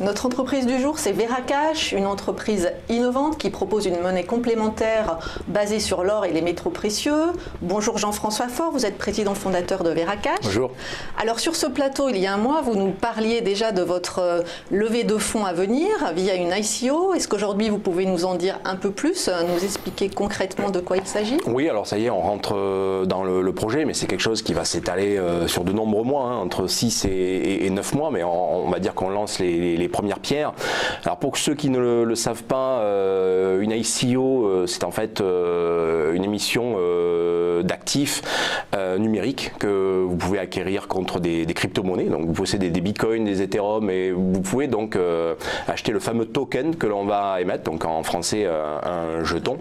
Notre entreprise du jour, c'est Veracash, une entreprise innovante qui propose une monnaie complémentaire basée sur l'or et les métaux précieux. Bonjour Jean-François Faure, vous êtes président fondateur de Veracash. Bonjour. Alors sur ce plateau, il y a un mois, vous nous parliez déjà de votre levée de fonds à venir via une ICO. Est-ce qu'aujourd'hui vous pouvez nous en dire un peu plus, nous expliquer concrètement de quoi il s'agit? Oui, alors ça y est, on rentre dans le projet, mais c'est quelque chose qui va s'étaler sur de nombreux mois, entre 6 et 9 mois, mais on va dire qu'on lance les premières pierres. Alors pour ceux qui ne le savent pas, une ICO, c'est en fait une émission d'actifs numériques que vous pouvez acquérir contre des crypto-monnaies. Donc vous possédez des bitcoins, des Ethereum, et vous pouvez donc acheter le fameux token que l'on va émettre, donc en français un jeton.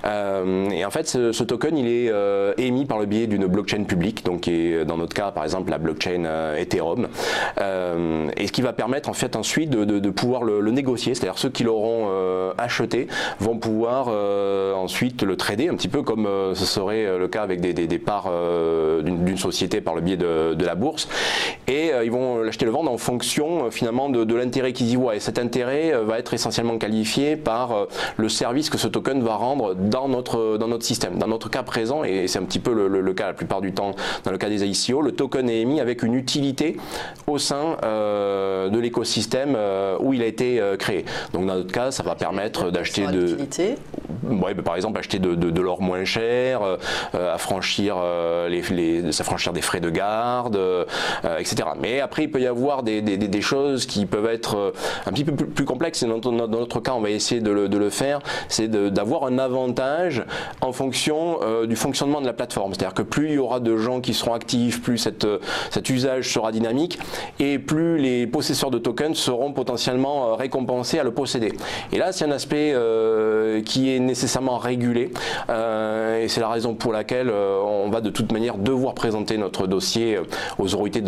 Et en fait ce token il est émis par le biais d'une blockchain publique, donc qui est dans notre cas par exemple la blockchain Ethereum, et ce qui va permettre en fait ensuite de pouvoir le négocier, c'est-à-dire ceux qui l'auront acheté vont pouvoir ensuite le trader, un petit peu comme ce serait le cas avec des parts d'une société par le biais de la bourse, et ils vont l'acheter et le vendre en fonction finalement de l'intérêt qu'ils y voient, et cet intérêt va être essentiellement qualifié par le service que ce token va rendre dans notre système. Dans notre cas présent, et c'est un petit peu le cas la plupart du temps dans le cas des ICO, le token est émis avec une utilité au sein de l'écosystème où il a été créé. Donc dans notre cas, ça va permettre d'acheter par exemple acheter de l'or moins cher, s'affranchir des frais de garde, etc. Mais après il peut y avoir des choses qui peuvent être un petit peu plus complexes, et dans notre cas on va essayer de le faire, c'est d'avoir un avantage en fonction du fonctionnement de la plateforme. C'est-à-dire que plus il y aura de gens qui seront actifs, plus cet usage sera dynamique, et plus les possesseurs de tokens seront potentiellement récompensés à le posséder. Et là c'est un aspect qui est nécessairement régulé, et c'est la raison pour laquelle on va de toute manière devoir présenter notre dossier aux autorités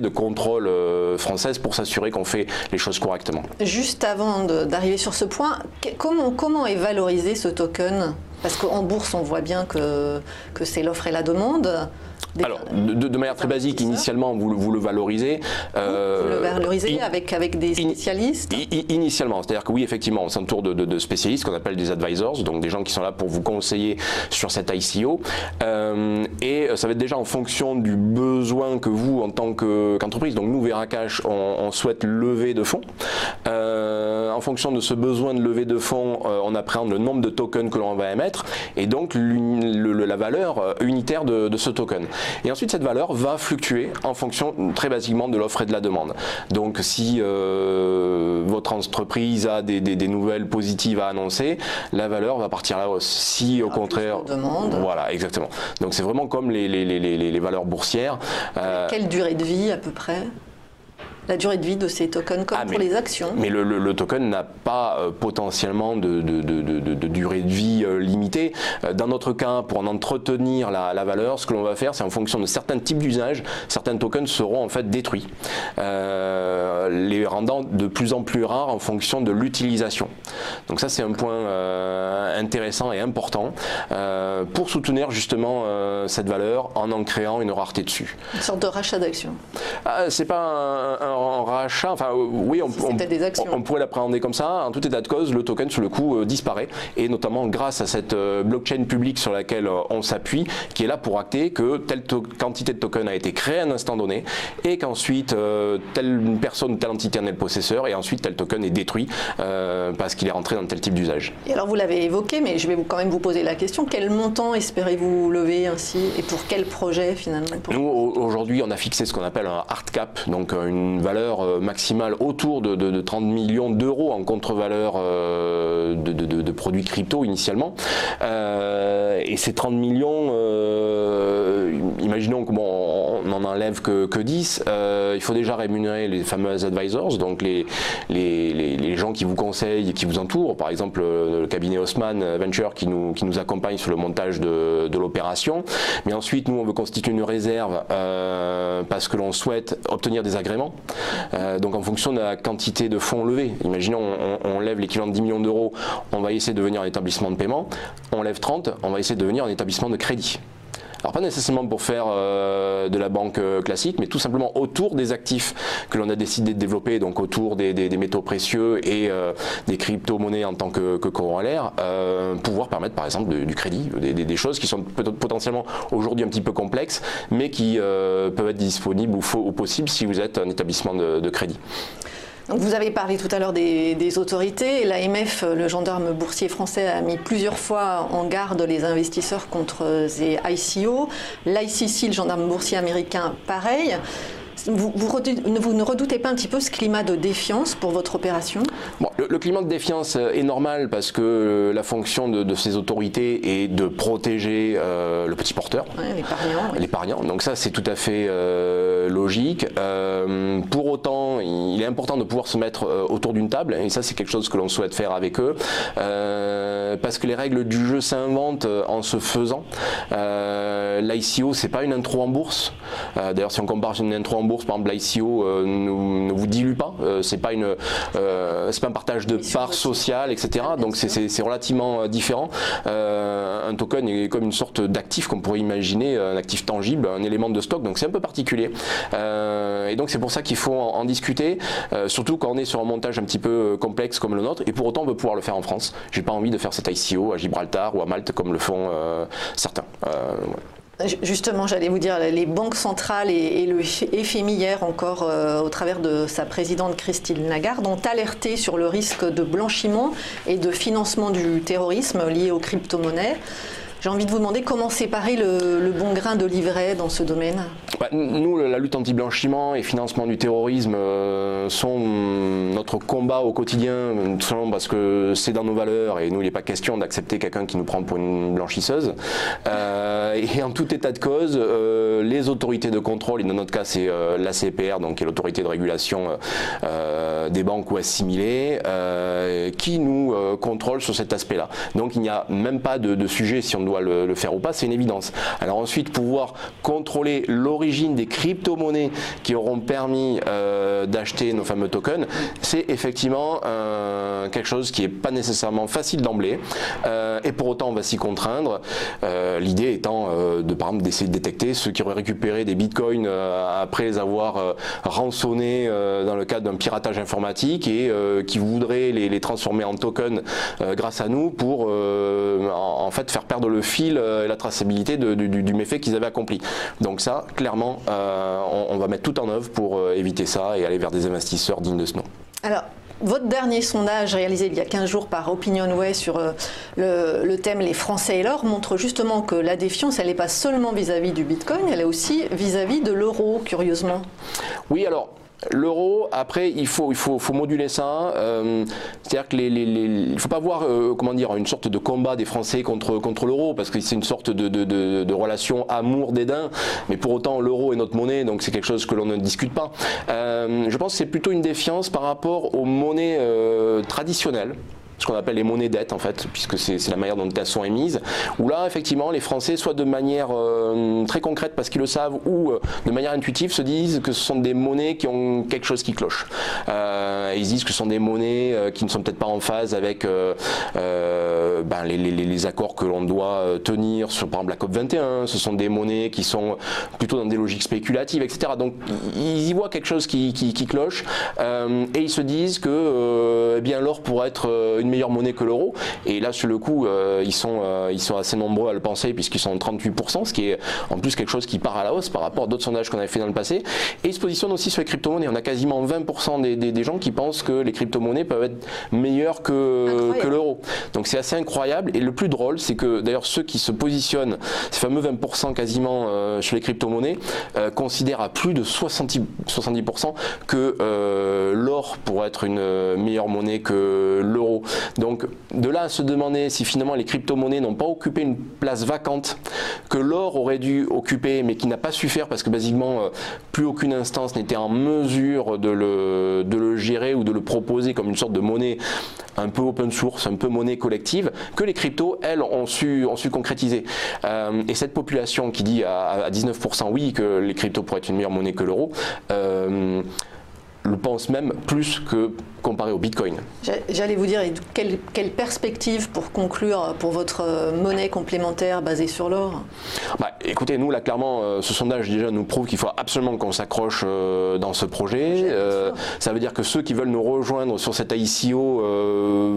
de contrôle françaises pour s'assurer qu'on fait les choses correctement. Juste avant d'arriver sur ce point, comment est valorisé ce token? Parce qu'en bourse, on voit bien que c'est l'offre et la demande. Alors, de manière très basique, initialement, vous le valorisez. Vous le valorisez avec des spécialistes? Initialement, c'est-à-dire que oui, effectivement, on s'entoure de spécialistes qu'on appelle des advisors, donc des gens qui sont là pour vous conseiller sur cette ICO. Et ça va être déjà en fonction du besoin que vous, en tant qu'entreprise, donc nous, Veracash, on souhaite lever de fonds. En fonction de ce besoin de lever de fonds, on appréhende le nombre de tokens que l'on va émettre, et donc la valeur unitaire de ce token. Et ensuite cette valeur va fluctuer en fonction très basiquement de l'offre et de la demande. Donc si votre entreprise a des nouvelles positives à annoncer, la valeur va partir à la hausse. Si au contraire, voilà, exactement. Donc c'est vraiment comme les valeurs boursières. Quelle durée de vie à peu près? La durée de vie de ces tokens, comme pour les actions. Mais le token n'a pas potentiellement de durée de vie limitée. Dans notre cas, pour en entretenir la valeur, ce que l'on va faire, c'est en fonction de certains types d'usages, certains tokens seront en fait détruits, les rendant de plus en plus rares en fonction de l'utilisation. Donc ça, c'est un point intéressant et important pour soutenir justement cette valeur en créant une rareté dessus. Une sorte de rachat d'actions. C'est pas un rachat, enfin oui, on pourrait l'appréhender comme ça. En tout état de cause, le token sur le coup disparaît, et notamment grâce à cette blockchain publique sur laquelle on s'appuie, qui est là pour acter que telle quantité de token a été créée à un instant donné, et qu'ensuite telle personne, telle entité en est le possesseur, et ensuite tel token est détruit parce qu'il est rentré dans tel type d'usage. Et alors vous l'avez évoqué, mais je vais quand même vous poser la question, quel montant espérez-vous lever ainsi, et pour quel projet finalement? Nous aujourd'hui on a fixé ce qu'on appelle un hard cap, donc une valeur maximale autour de 30 millions d'euros en contre-valeur de produits crypto initialement. Et ces 30 millions, imaginons qu'on n'en enlève que 10, il faut déjà rémunérer les fameux advisors, donc les gens qui vous conseillent et qui vous entourent, par exemple le cabinet Haussmann Venture qui nous accompagne sur le montage de l'opération. Mais ensuite, nous, on veut constituer une réserve parce que l'on souhaite obtenir des agréments. Donc en fonction de la quantité de fonds levés, imaginons on lève l'équivalent de 10 millions d'euros, on va essayer de devenir un établissement de paiement, on lève 30, on va essayer de devenir un établissement de crédit. Alors pas nécessairement pour faire de la banque classique, mais tout simplement autour des actifs que l'on a décidé de développer, donc autour des métaux précieux et des crypto-monnaies en tant que corollaire, pouvoir permettre par exemple du crédit, des choses qui sont potentiellement aujourd'hui un petit peu complexes, mais qui peuvent être disponibles ou possibles si vous êtes un établissement de crédit. Donc vous avez parlé tout à l'heure des autorités. L'AMF, le gendarme boursier français, a mis plusieurs fois en garde les investisseurs contre les ICO. L'ICC, le gendarme boursier américain, pareil. Vous ne redoutez pas un petit peu ce climat de défiance pour votre opération? Bon, le climat de défiance est normal parce que la fonction de ces autorités est de protéger le petit porteur, l'épargnant. Donc ça c'est tout à fait logique. Pour autant, il est important de pouvoir se mettre autour d'une table et ça c'est quelque chose que l'on souhaite faire avec eux parce que les règles du jeu s'inventent en se faisant. L'ICO c'est pas une intro en bourse. D'ailleurs si on compare une intro en bourse, par exemple l'ICO ne vous dilue pas, c'est pas un partage de parts sociales, etc. Donc c'est relativement différent. Un token est comme une sorte d'actif qu'on pourrait imaginer, un actif tangible, un élément de stock, donc c'est un peu particulier. Et donc c'est pour ça qu'il faut en discuter, surtout quand on est sur un montage un petit peu complexe comme le nôtre, et pour autant on veut pouvoir le faire en France. J'ai pas envie de faire cet ICO à Gibraltar ou à Malte comme le font certains. Ouais. Justement, j'allais vous dire, les banques centrales et le FMI hier encore, au travers de sa présidente Christine Lagarde, ont alerté sur le risque de blanchiment et de financement du terrorisme lié aux crypto-monnaies. J'ai envie de vous demander comment séparer le bon grain de l'ivraie dans ce domaine. Nous, la lutte anti-blanchiment et financement du terrorisme sont notre combat au quotidien, tout simplement parce que c'est dans nos valeurs et nous, il n'est pas question d'accepter quelqu'un qui nous prend pour une blanchisseuse. Et en tout état de cause, les autorités de contrôle, et dans notre cas c'est l'ACPR, donc qui est l'autorité de régulation des banques ou assimilées, qui nous contrôle sur cet aspect-là. Donc il n'y a même pas de sujet si on doit le faire ou pas, c'est une évidence. Alors ensuite, pouvoir contrôler l'origine des crypto-monnaies qui auront permis d'acheter nos fameux tokens, c'est effectivement quelque chose qui n'est pas nécessairement facile d'emblée, et pour autant on va s'y contraindre. L'idée étant par exemple d'essayer de détecter ceux qui auraient récupéré des bitcoins après les avoir rançonnés dans le cadre d'un piratage informatique et qui voudraient les transformer en tokens grâce à nous pour en fait faire perdre le fil et la traçabilité du méfait qu'ils avaient accompli. Donc ça, clairement, on va mettre tout en œuvre pour éviter ça et aller vers des investisseurs dignes de ce nom. Alors, votre dernier sondage réalisé il y a 15 jours par OpinionWay sur le thème « Les Français et l'or » montre justement que la défiance, elle n'est pas seulement vis-à-vis du Bitcoin, elle est aussi vis-à-vis de l'euro, curieusement. Oui, alors... L'euro, après, il faut moduler ça. C'est-à-dire que il ne faut pas voir comment dire, une sorte de combat des Français contre l'euro, parce que c'est une sorte de relation amour-dédain. Mais pour autant, l'euro est notre monnaie, donc c'est quelque chose que l'on ne discute pas. Je pense que c'est plutôt une défiance par rapport aux monnaies traditionnelles, ce qu'on appelle les monnaies dettes en fait, puisque c'est la manière dont elles sont émises, où là effectivement les Français, soit de manière très concrète parce qu'ils le savent, ou de manière intuitive, se disent que ce sont des monnaies qui ont quelque chose qui cloche. Ils disent que ce sont des monnaies qui ne sont peut-être pas en phase avec les accords que l'on doit tenir sur par exemple la COP21, ce sont des monnaies qui sont plutôt dans des logiques spéculatives, etc. Donc ils y voient quelque chose qui cloche, et ils se disent que l'or pourrait être une meilleure monnaie que l'euro, et là sur le coup ils sont assez nombreux à le penser puisqu'ils sont 38%, ce qui est en plus quelque chose qui part à la hausse par rapport à d'autres sondages qu'on avait fait dans le passé, et ils se positionnent aussi sur les crypto-monnaies. On a quasiment 20% des gens qui pensent que les crypto-monnaies peuvent être meilleures que l'euro, donc c'est assez incroyable. Et le plus drôle, c'est que d'ailleurs ceux qui se positionnent, ces fameux 20% quasiment sur les crypto-monnaies, considèrent à plus de 70% que l'or pourrait être une meilleure monnaie que l'euro. Donc de là à se demander si finalement les crypto-monnaies n'ont pas occupé une place vacante que l'or aurait dû occuper, mais qui n'a pas su faire parce que basiquement plus aucune instance n'était en mesure de le gérer ou de le proposer comme une sorte de monnaie un peu open source, un peu monnaie collective, que les cryptos, elles, ont su concrétiser. Et cette population qui dit à 19% oui que les cryptos pourraient être une meilleure monnaie que l'euro, le pense même plus que comparé au Bitcoin. J'allais vous dire, quelle perspective pour conclure pour votre monnaie complémentaire basée sur l'or? Écoutez, nous là clairement, ce sondage déjà nous prouve qu'il faut absolument qu'on s'accroche dans ce projet. Ça veut dire que ceux qui veulent nous rejoindre sur cet ICO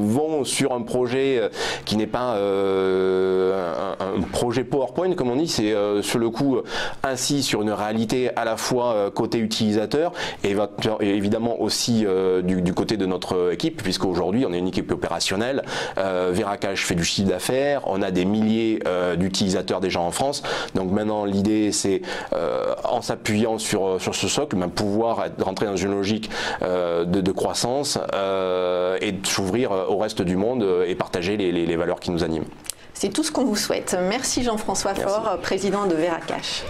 vont sur un projet qui n'est pas un projet PowerPoint comme on dit, c'est sur le coup ainsi sur une réalité à la fois côté utilisateur et évidemment aussi du côté de notre équipe, puisqu'aujourd'hui on est une équipe opérationnelle. Veracash fait du chiffre d'affaires, on a des milliers d'utilisateurs déjà en France, donc maintenant l'idée c'est en s'appuyant sur ce socle, pouvoir rentrer dans une logique de croissance et de s'ouvrir au reste du monde et partager les valeurs qui nous animent. C'est tout ce qu'on vous souhaite. Merci Jean-François Faure, président de Veracash.